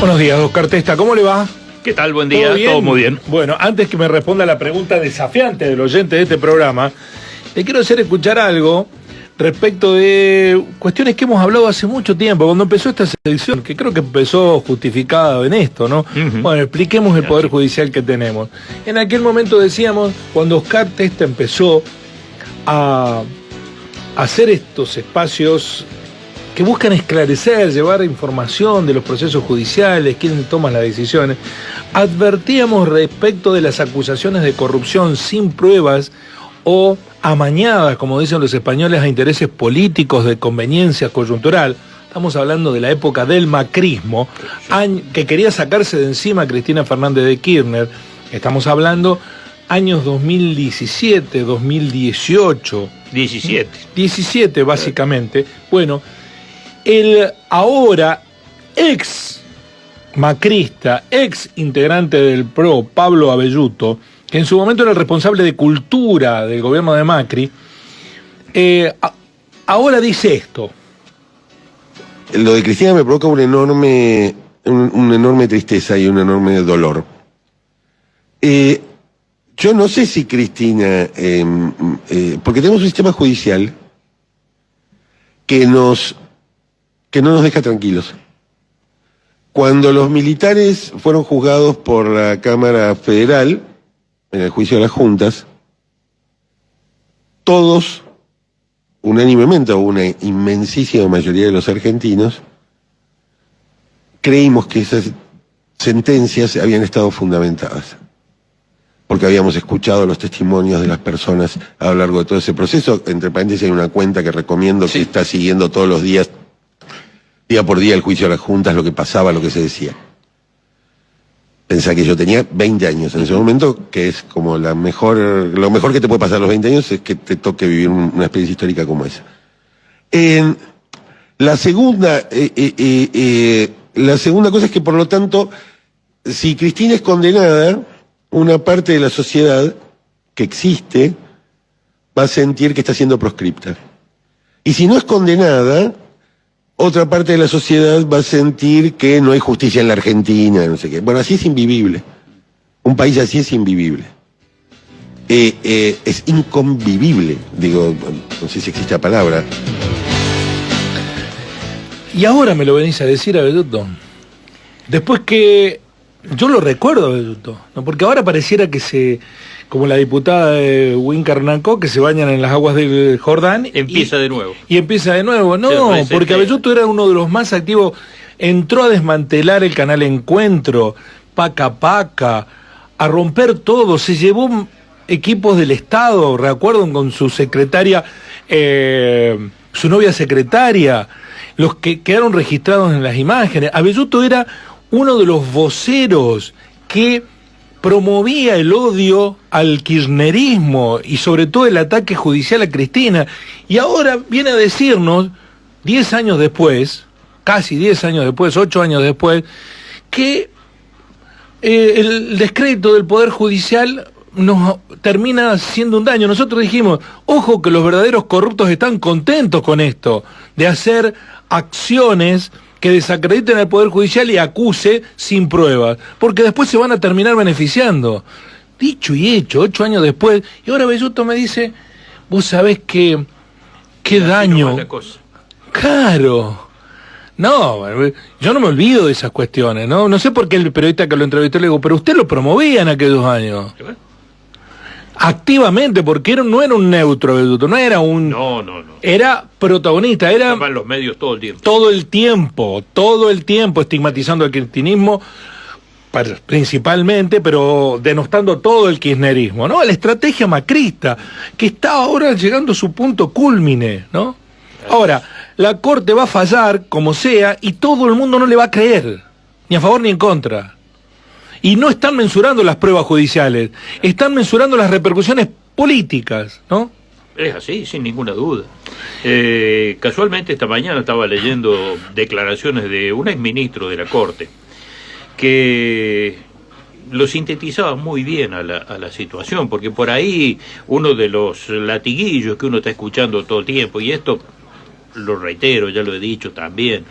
Buenos días, Oscar Testa, ¿cómo le va? ¿Qué tal? Buen día, todo muy bien. Bueno, antes que me responda la pregunta desafiante del oyente de este programa, le quiero hacer escuchar algo respecto de cuestiones que hemos hablado hace mucho tiempo, cuando empezó esta sección, que creo que empezó justificada en esto, ¿no? Bueno, expliquemos el Poder Judicial que tenemos. En aquel momento decíamos, cuando Oscar Testa empezó a hacer estos espacios que buscan esclarecer, llevar información de los procesos judiciales, quién toma las decisiones, advertíamos respecto de las acusaciones de corrupción sin pruebas o amañadas, como dicen los españoles, a intereses políticos de conveniencia coyuntural. Estamos hablando de la época del macrismo, que quería sacarse de encima a Cristina Fernández de Kirchner. Estamos hablando años 2017, 2018. 17 básicamente. Bueno, el ahora ex macrista, ex integrante del PRO, Pablo Abelluto, que en su momento era el responsable de cultura del gobierno de Macri, ahora dice esto. Lo de Cristina me provoca una enorme tristeza y un enorme dolor. Yo no sé si Cristina, porque tenemos un sistema judicial que no nos deja tranquilos. Cuando los militares fueron juzgados por la Cámara Federal, en el juicio de las juntas, todos, unánimemente, o una inmensísima mayoría de los argentinos, creímos que esas sentencias habían estado fundamentadas, porque habíamos escuchado los testimonios de las personas a lo largo de todo ese proceso. Entre paréntesis, hay una cuenta que recomiendo que está siguiendo todos los días, día por día, el juicio de las juntas, lo que pasaba, lo que se decía. Pensá que yo tenía 20 años en ese momento, que es como lo mejor que te puede pasar a los 20 años es que te toque vivir una experiencia histórica como esa. La segunda cosa es que, por lo tanto, si Cristina es condenada, una parte de la sociedad que existe va a sentir que está siendo proscripta. Y si no es condenada, otra parte de la sociedad va a sentir que no hay justicia en la Argentina, no sé qué. Bueno, así es invivible. Un país así es invivible. Es inconvivible, digo, no sé si existe la palabra. Y ahora me lo venís a decir, Abelluto. Después que yo lo recuerdo, Abelluto, ¿no? Porque ahora pareciera que como la diputada de Wincarnaco, que se bañan en las aguas del Jordán. Empieza de nuevo. Y empieza de nuevo. No, porque Abelluto era uno de los más activos. Entró a desmantelar el canal Encuentro, Paca Paca, a romper todo. Se llevó equipos del Estado, recuerdo, con su secretaria, su novia secretaria, los que quedaron registrados en las imágenes. Abelluto era uno de los voceros que promovía el odio al kirchnerismo y sobre todo el ataque judicial a Cristina. Y ahora viene a decirnos, 10 años después, casi 10 años después, 8 años después, que el descrédito del Poder Judicial nos termina haciendo un daño. Nosotros dijimos, ojo que los verdaderos corruptos están contentos con esto, de hacer acciones que desacrediten al Poder Judicial y acuse sin pruebas, porque después se van a terminar beneficiando. Dicho y hecho, 8 años después, y ahora Abelluto me dice, vos sabés qué daño. Claro. No, yo no me olvido de esas cuestiones, ¿no? No sé por qué el periodista que lo entrevistó le digo, pero usted lo promovía en aquellos años. ¿Qué? Activamente, porque no era un neutro, Abelluto, no era un... No. Era protagonista, estaba en los medios todo el tiempo. Todo el tiempo estigmatizando el kirchnerismo, principalmente, pero denostando todo el kirchnerismo, ¿no? La estrategia macrista, que está ahora llegando a su punto cúlmine, ¿no? Ahora, la Corte va a fallar, como sea, y todo el mundo no le va a creer, ni a favor ni en contra. Y no están mensurando las pruebas judiciales, están mensurando las repercusiones políticas, ¿no? Es así, sin ninguna duda. Casualmente esta mañana estaba leyendo declaraciones de un exministro de la Corte que lo sintetizaba muy bien a la situación, porque por ahí uno de los latiguillos que uno está escuchando todo el tiempo, y esto lo reitero, ya lo he dicho también,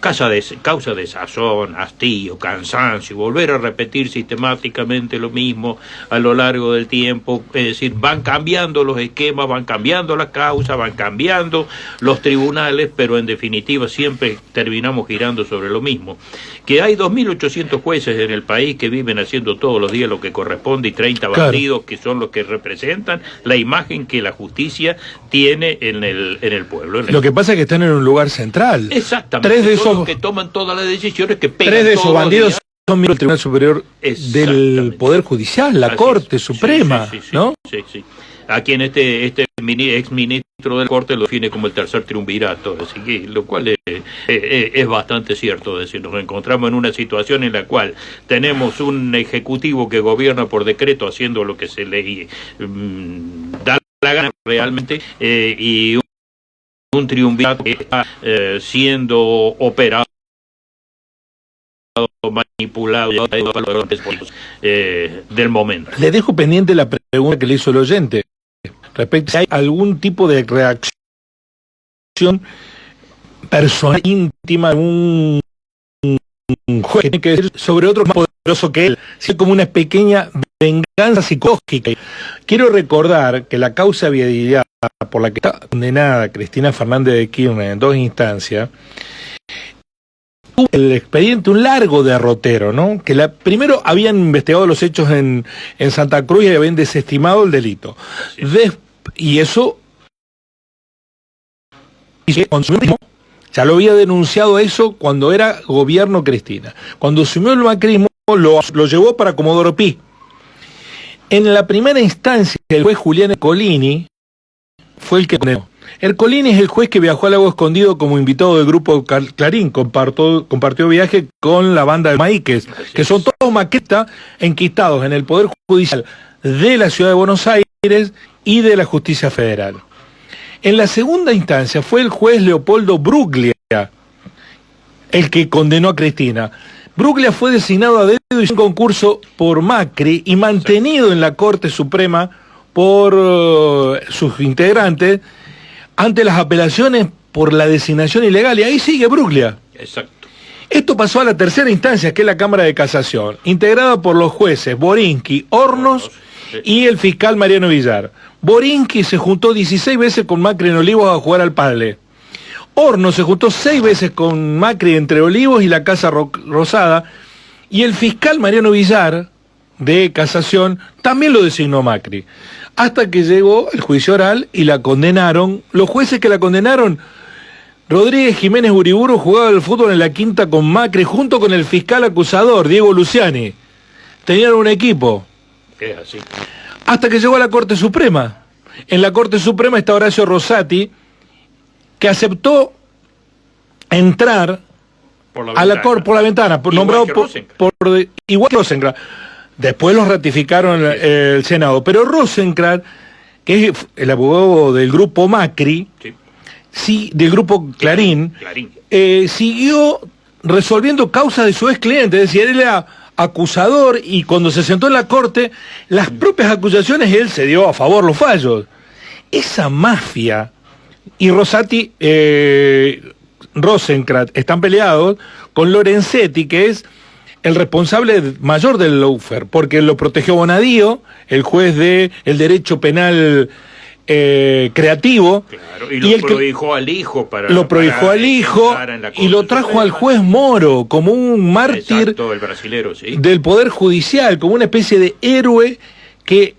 causa desazón, hastío, cansancio, volver a repetir sistemáticamente lo mismo a lo largo del tiempo. Es decir, van cambiando los esquemas, van cambiando las causas, van cambiando los tribunales, pero en definitiva siempre terminamos girando sobre lo mismo. Que hay 2.800 jueces en el país que viven haciendo todos los días lo que corresponde y 30 bandidos que son los que representan la imagen que la justicia tiene en el pueblo. Lo que pasa es que están en un lugar central. Exactamente. Tres de son esos los que toman todas las decisiones, que pegan. Tres de esos bandidos son miembros del Tribunal Superior del Poder Judicial, la Corte Suprema, ¿no? Sí. A quien este ex ministro de la Corte lo define como el tercer triunvirato, así que, lo cual es bastante cierto. Es decir, nos encontramos en una situación en la cual tenemos un ejecutivo que gobierna por decreto, haciendo lo que se le da la gana realmente, y un triunvirato que está siendo operado, manipulado del momento. Le dejo pendiente la pregunta que le hizo el oyente respecto a si hay algún tipo de reacción personal íntima de un juez que tiene que decir sobre otro más poderoso que él, si como una pequeña venganza psicológica. Quiero recordar que la causa vialidad por la que está condenada Cristina Fernández de Kirchner en 2 instancias, el expediente, un largo derrotero, ¿no? Que primero habían investigado los hechos en Santa Cruz y habían desestimado el delito. Sí. Y eso ya lo había denunciado eso cuando era gobierno Cristina. Cuando asumió el macrismo lo llevó para Comodoro Pi. En la primera instancia el juez Julián Ercolini fue el que condenó. Ercolini es el juez que viajó al Lago Escondido como invitado del grupo Clarín, compartió viaje con la banda de Maíques, que son todos maquetas enquistados en el Poder Judicial de la Ciudad de Buenos Aires y de la Justicia Federal. En la segunda instancia fue el juez Leopoldo Bruglia el que condenó a Cristina. Bruglia fue designado a dedo y un concurso por Macri y mantenido en la Corte Suprema por sus integrantes ante las apelaciones por la designación ilegal, y ahí sigue Bruglia. Exacto. Esto pasó a la tercera instancia, que es la Cámara de Casación, integrada por los jueces Borinsky, Hornos y el fiscal Mariano Villar. Borinsky se juntó 16 veces con Macri en Olivos a jugar al pádel. Hornos se juntó 6 veces con Macri entre Olivos y la Casa Rosada, y el fiscal Mariano Villar, de Casación, también lo designó Macri. Hasta que llegó el juicio oral y la condenaron. Los jueces que la condenaron, Rodríguez Jiménez Uriburu, jugaba al fútbol en la quinta con Macri, junto con el fiscal acusador, Diego Luciani. Tenían un equipo. Es así. Hasta que llegó a la Corte Suprema. En la Corte Suprema está Horacio Rosati, que aceptó entrar a la Corte por la ventana, nombrado igual que Rosenkrantz. Después los ratificaron el Senado, pero Rosenkrantz, que es el abogado del grupo Macri, del grupo Clarín. Siguió resolviendo causas de su ex cliente, es decir, él era acusador, y cuando se sentó en la corte, las propias acusaciones él se dio a favor los fallos. Esa mafia, y Rosati, Rosenkrantz están peleados con Lorenzetti, que es el responsable mayor del lawfare, porque lo protegió Bonadío, el juez de el derecho penal creativo. Claro, y lo prohijó al hijo y lo trajo al juez Moro como un mártir. Exacto, el brasilero, sí, del Poder Judicial, como una especie de héroe que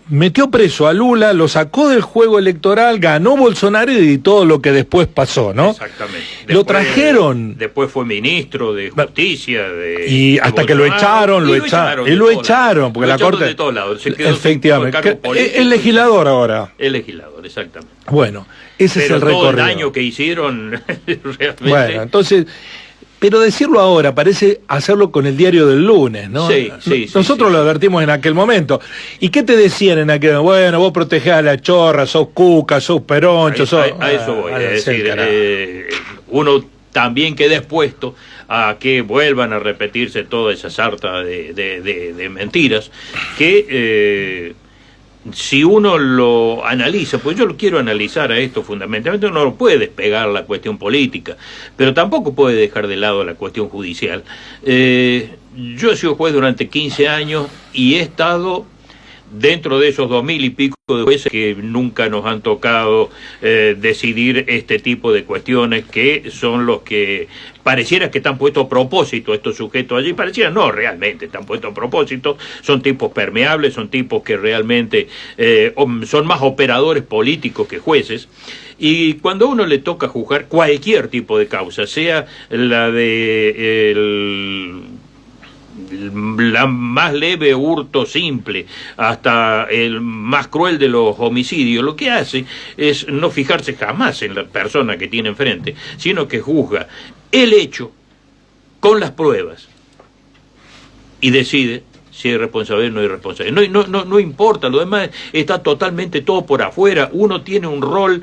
metió preso a Lula, lo sacó del juego electoral, ganó Bolsonaro y todo lo que después pasó, ¿no? Exactamente. Lo trajeron. Después fue ministro de Justicia. Y hasta que lo echaron, porque la Corte... de todos lados. Se quedó efectivamente. El legislador ahora. El legislador, exactamente. Bueno, ese es el recorrido. Todo el daño que hicieron, realmente... Bueno, entonces... Pero decirlo ahora parece hacerlo con el diario del lunes, ¿no? Sí. Nosotros lo advertimos en aquel momento. ¿Y qué te decían en aquel momento? Bueno, vos protegés a la chorra, sos cuca, sos peroncho, a eso voy. Es decir, uno también queda expuesto a que vuelvan a repetirse toda esa sarta de mentiras que si uno lo analiza, pues yo lo quiero analizar a esto fundamentalmente, uno no puede despegar la cuestión política, pero tampoco puede dejar de lado la cuestión judicial. Yo he sido juez durante 15 años y he estado dentro de esos 2000 y pico de jueces que nunca nos han tocado decidir este tipo de cuestiones, que son los que pareciera que están puestos a propósito estos sujetos allí, pareciera no, realmente están puestos a propósito, son tipos permeables, son tipos que realmente son más operadores políticos que jueces. Y cuando a uno le toca juzgar cualquier tipo de causa, sea la de la más leve hurto simple hasta el más cruel de los homicidios, lo que hace es no fijarse jamás en la persona que tiene enfrente, sino que juzga el hecho con las pruebas y decide si hay responsabilidad o no hay responsabilidad. No importa, lo demás está totalmente todo por afuera. Uno tiene un rol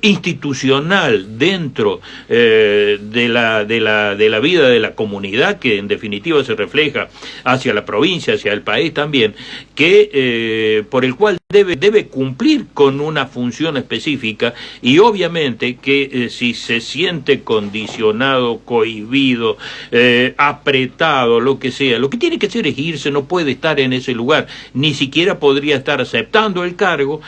institucional dentro de la vida de la comunidad, que en definitiva se refleja hacia la provincia, hacia el país también, que por el cual debe cumplir con una función específica, y obviamente que si se siente condicionado, cohibido, apretado, lo que sea, lo que tiene que ser es irse, no puede estar en ese lugar, ni siquiera podría estar aceptando el cargo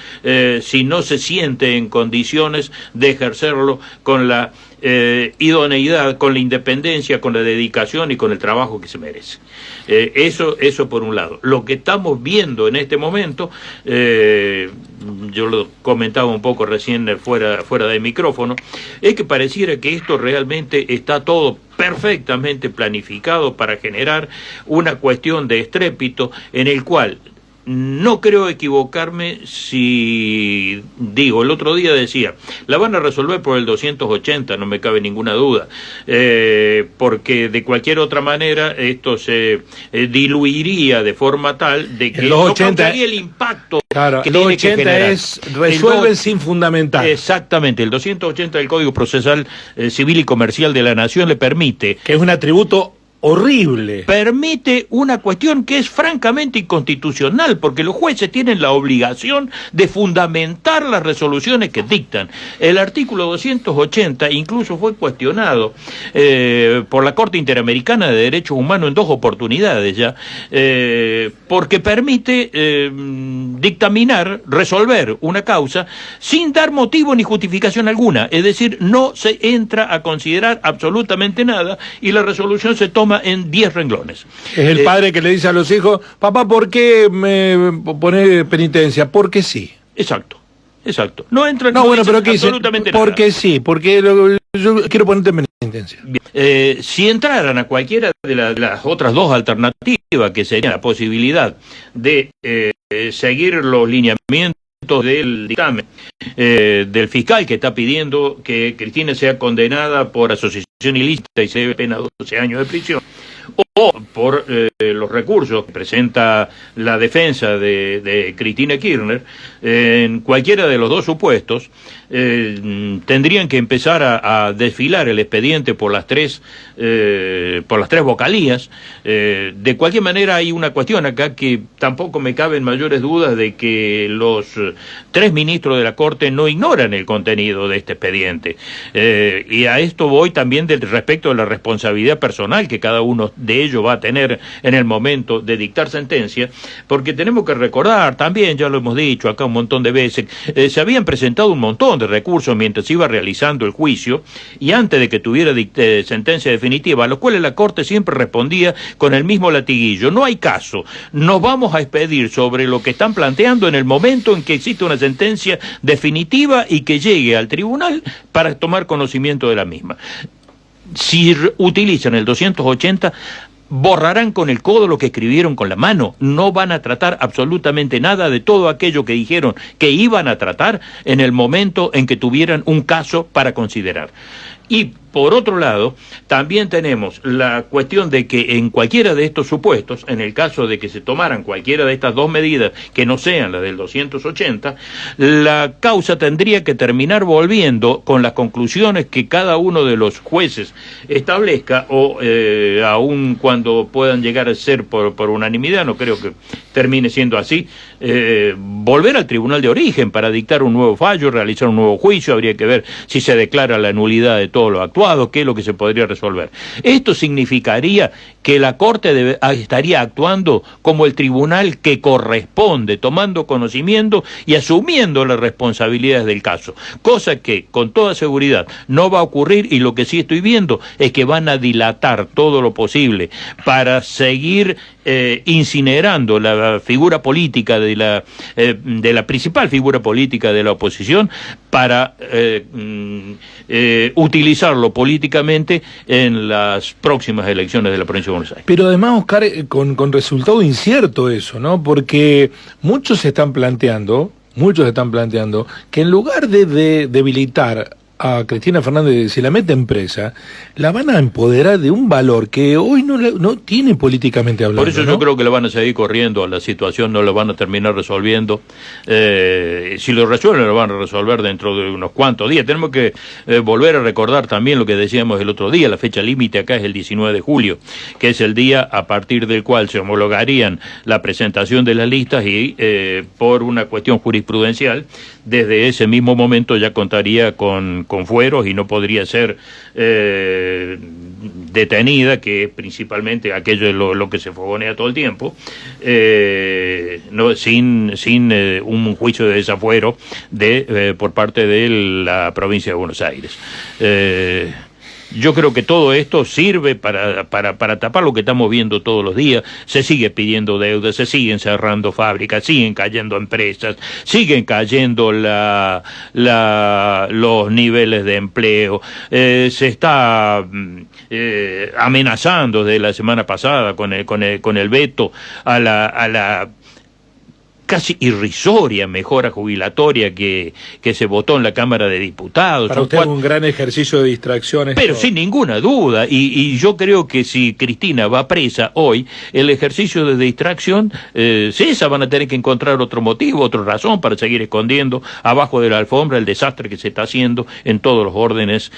si no se siente en condiciones de ejercerlo con la idoneidad, con la independencia, con la dedicación y con el trabajo que se merece. Eso por un lado. Lo que estamos viendo en este momento, yo lo comentaba un poco recién fuera de micrófono, es que pareciera que esto realmente está todo perfectamente planificado para generar una cuestión de estrépito en el cual no creo equivocarme si digo, el otro día decía, la van a resolver por el 280, no me cabe ninguna duda, porque de cualquier otra manera esto se diluiría de forma tal de que no causaría el impacto que tiene que generar. Es resuelven sin fundamentar. Exactamente, el 280 del Código Procesal Civil y Comercial de la Nación le permite, que es un atributo horrible, permite una cuestión que es francamente inconstitucional, porque los jueces tienen la obligación de fundamentar las resoluciones que dictan. El artículo 280 incluso fue cuestionado por la Corte Interamericana de Derechos Humanos en 2 oportunidades ya, porque permite dictaminar, resolver una causa sin dar motivo ni justificación alguna, es decir, no se entra a considerar absolutamente nada y la resolución se toma en 10 renglones. Es el padre que le dice a los hijos, papá, ¿por qué me pone penitencia? Porque sí. Exacto. No entra pero ¿qué absolutamente nada. Porque sí, porque yo quiero ponerte penitencia. Bien. Si entraran a cualquiera de las otras 2 alternativas, que sería la posibilidad de seguir los lineamientos del dictamen del fiscal que está pidiendo que Cristina sea condenada por asociación ilícita y se debe pena 12 años de prisión, o por los recursos que presenta la defensa de Cristina Kirchner, en cualquiera de los 2 supuestos, tendrían que empezar a desfilar el expediente por las tres vocalías. De cualquier manera hay una cuestión acá que tampoco me caben mayores dudas de que los 3 ministros de la Corte no ignoran el contenido de este expediente, y a esto voy también respecto de la responsabilidad personal que cada uno de ellos va a tener en el momento de dictar sentencia, porque tenemos que recordar también, ya lo hemos dicho acá un montón de veces, se habían presentado un montón de recursos mientras se iba realizando el juicio y antes de que tuviera sentencia definitiva, a los cuales la Corte siempre respondía con el mismo latiguillo: no hay caso, nos vamos a expedir sobre lo que están planteando en el momento en que existe una sentencia definitiva y que llegue al tribunal para tomar conocimiento de la misma. Si utilizan el 280, borrarán con el codo lo que escribieron con la mano, no van a tratar absolutamente nada de todo aquello que dijeron que iban a tratar en el momento en que tuvieran un caso para considerar. Y por otro lado, también tenemos la cuestión de que en cualquiera de estos supuestos, en el caso de que se tomaran cualquiera de estas dos medidas que no sean las del 280, la causa tendría que terminar volviendo con las conclusiones que cada uno de los jueces establezca, o aun cuando puedan llegar a ser por unanimidad, no creo que termine siendo así, volver al tribunal de origen para dictar un nuevo fallo, realizar un nuevo juicio. Habría que ver si se declara la nulidad de todo lo actuado, qué es lo que se podría resolver. Esto significaría que la Corte estaría actuando como el tribunal que corresponde, tomando conocimiento y asumiendo las responsabilidades del caso, cosa que con toda seguridad no va a ocurrir, y lo que sí estoy viendo es que van a dilatar todo lo posible para seguir incinerando la figura política de la principal figura política de la oposición, para utilizarlo políticamente en las próximas elecciones de la provincia de Buenos Aires. Pero además, Oscar, con resultado incierto eso, ¿no? Porque muchos están planteando que en lugar de debilitar a Cristina Fernández, si la meten presa, la van a empoderar de un valor que hoy no tiene políticamente hablando. Por eso, ¿no? Yo creo que la van a seguir corriendo a la situación, no la van a terminar resolviendo. Si lo resuelven, lo van a resolver dentro de unos cuantos días. Tenemos que volver a recordar también lo que decíamos el otro día. La fecha límite acá es el 19 de julio, que es el día a partir del cual se homologarían la presentación de las listas, y por una cuestión jurisprudencial, desde ese mismo momento ya contaría con fueros y no podría ser detenida, que es principalmente aquello de lo que se fogonea todo el tiempo, sin un juicio de desafuero por parte de la provincia de Buenos Aires. Yo creo que todo esto sirve para tapar lo que estamos viendo todos los días. Se sigue pidiendo deuda, se siguen cerrando fábricas, siguen cayendo empresas, siguen cayendo los niveles de empleo. Se está amenazando desde la semana pasada con el veto a la casi irrisoria mejora jubilatoria que se votó en la Cámara de Diputados. Para usted es un gran ejercicio de distracciones. Pero sin ninguna duda, y yo creo que si Cristina va presa hoy, el ejercicio de distracción, esa van a tener que encontrar otro motivo, otra razón para seguir escondiendo abajo de la alfombra el desastre que se está haciendo en todos los órdenes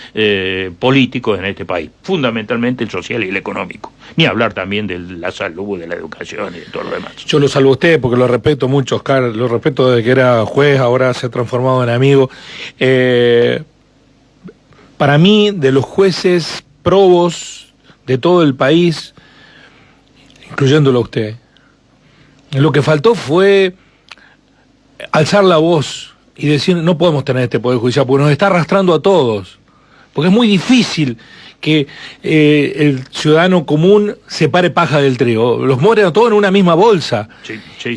políticos en este país, fundamentalmente el social y el económico. Ni hablar también de la salud, de la educación y de todo lo demás. Yo lo salvo a usted porque lo respeto mucho, Oscar, lo respeto desde que era juez, ahora se ha transformado en amigo. Para mí, de los jueces probos de todo el país, incluyéndolo a usted, lo que faltó fue alzar la voz y decir: no podemos tener este poder judicial porque nos está arrastrando a todos, porque es muy difícil que el ciudadano común separe paja del trigo, los mueren a todos en una misma bolsa. Sí,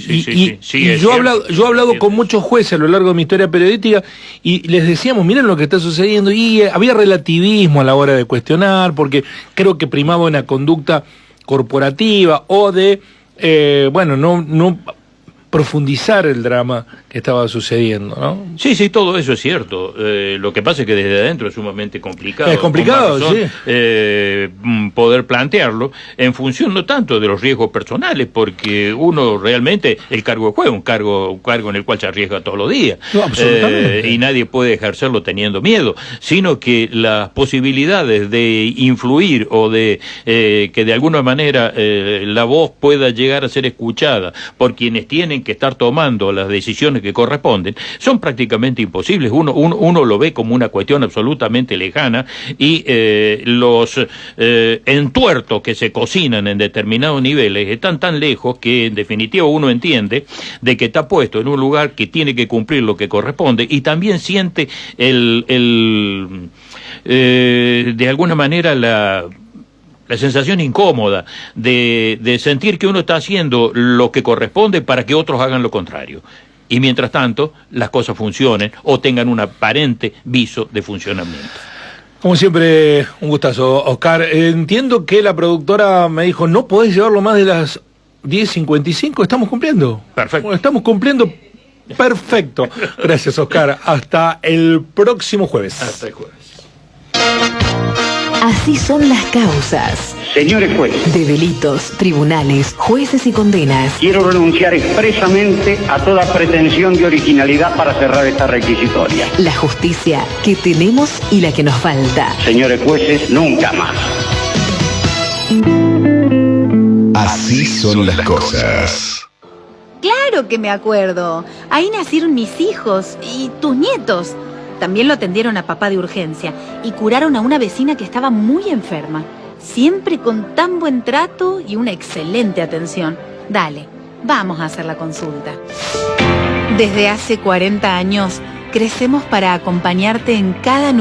yo he hablado con muchos jueces a lo largo de mi historia periodística y les decíamos: miren lo que está sucediendo, y había relativismo a la hora de cuestionar, porque creo que primaba una conducta corporativa o de, no profundizar el drama que estaba sucediendo, ¿no? Sí, todo eso es cierto. Lo que pasa es que desde adentro es sumamente complicado. Es complicado, razón, sí. Poder plantearlo en función no tanto de los riesgos personales, porque uno realmente, el cargo de juez, un cargo en el cual se arriesga todos los días. No, absolutamente. Y nadie puede ejercerlo teniendo miedo, sino que las posibilidades de influir o de que de alguna manera la voz pueda llegar a ser escuchada por quienes tienen que estar tomando las decisiones que corresponden, son prácticamente imposibles. Uno lo ve como una cuestión absolutamente lejana, y los entuertos que se cocinan en determinados niveles están tan lejos que en definitiva uno entiende de que está puesto en un lugar que tiene que cumplir lo que corresponde, y también siente de alguna manera la sensación incómoda de sentir que uno está haciendo lo que corresponde para que otros hagan lo contrario. Y mientras tanto, las cosas funcionen o tengan un aparente viso de funcionamiento. Como siempre, un gustazo, Oscar. Entiendo que la productora me dijo: no podés llevarlo más de las 10:55. ¿Estamos cumpliendo? Perfecto. Bueno, estamos cumpliendo. Perfecto. Gracias, Oscar. Hasta el próximo jueves. Hasta el jueves. Así son las causas. Señores jueces, De delitos, tribunales, jueces y condenas. quiero renunciar expresamente a toda pretensión de originalidad para cerrar esta requisitoria. La justicia que tenemos y la que nos falta. Señores jueces, nunca más. Así son las cosas. Claro que me acuerdo. Ahí nacieron mis hijos y tus nietos. También lo atendieron a papá de urgencia y curaron a una vecina que estaba muy enferma. Siempre con tan buen trato y una excelente atención. Dale, vamos a hacer la consulta. Desde hace 40 años, crecemos para acompañarte en cada nueva